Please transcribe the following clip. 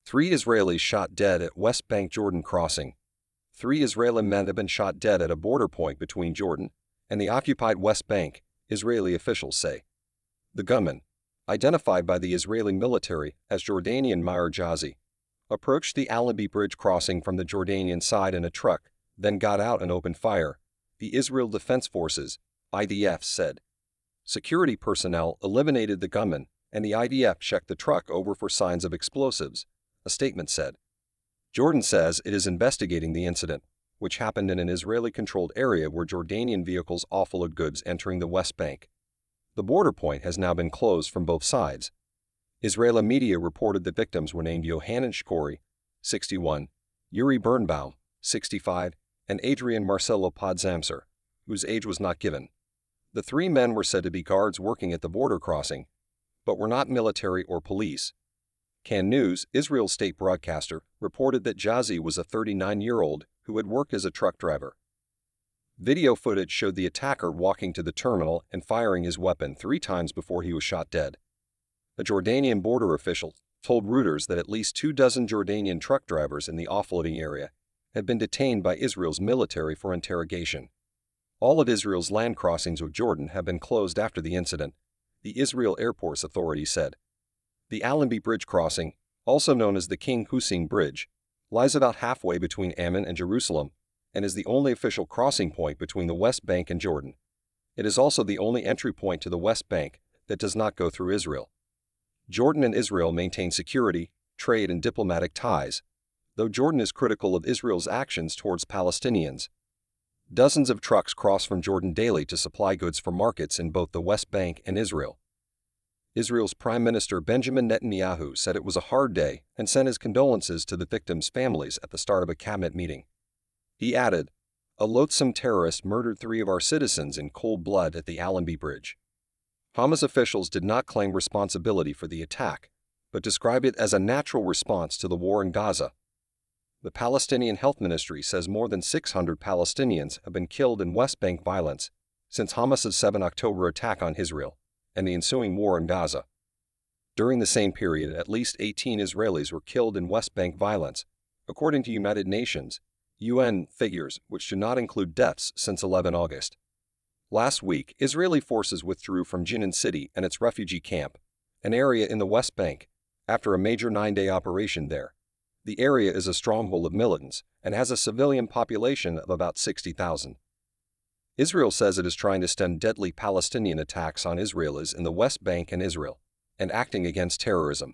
3 Israelis shot dead at West Bank Jordan crossing. 3 Israeli men have been shot dead at a border point between Jordan and the occupied West Bank, Israeli officials say. The gunman, identified by the Israeli military as Jordanian Maher Jazi, approached the Allenby Bridge crossing from the Jordanian side in a truck, then got out and opened fire, the Israel Defense Forces, IDF, said. Security personnel eliminated the gunman, and the IDF checked the truck over for signs of explosives, a statement said. Jordan says it is investigating the incident, which happened in an Israeli-controlled area where Jordanian vehicles offload goods entering the West Bank. The border point has now been closed from both sides. Israeli media reported the victims were named Yohanan Shkori, 61, Yuri Birnbaum, 65, and Adrian Marcelo Podzamser, whose age was not given. The 3 men were said to be guards working at the border crossing, but were not military or police. Can News, Israel's state broadcaster, reported that Jazi was a 39-year-old who had worked as a truck driver. Video footage showed the attacker walking to the terminal and firing his weapon 3 times before he was shot dead. A Jordanian border official told Reuters that at least 24 Jordanian truck drivers in the offloading area had been detained by Israel's military for interrogation. All of Israel's land crossings with Jordan have been closed after the incident, the Israel Airports Authority said. The Allenby Bridge crossing, also known as the King Hussein Bridge, lies about halfway between Amman and Jerusalem and is the only official crossing point between the West Bank and Jordan. It is also the only entry point to the West Bank that does not go through Israel. Jordan and Israel maintain security, trade, and diplomatic ties, though Jordan is critical of Israel's actions towards Palestinians. Dozens of trucks cross from Jordan daily to supply goods for markets in both the West Bank and Israel. Israel's Prime Minister Benjamin Netanyahu said it was a hard day and sent his condolences to the victims' families at the start of a cabinet meeting. He added, "A loathsome terrorist murdered 3 of our citizens in cold blood at the Allenby Bridge." Hamas officials did not claim responsibility for the attack, but described it as a natural response to the war in Gaza. The Palestinian Health Ministry says more than 600 Palestinians have been killed in West Bank violence since Hamas's 7 October attack on Israel and the ensuing war in Gaza. During the same period, at least 18 Israelis were killed in West Bank violence, according to United Nations, UN figures which do not include deaths since 11 August. Last week, Israeli forces withdrew from Jenin City and its refugee camp, an area in the West Bank, after a major 9-day operation there. The area is a stronghold of militants and has a civilian population of about 60,000. Israel says it is trying to stem deadly Palestinian attacks on Israelis in the West Bank and Israel, and acting against terrorism.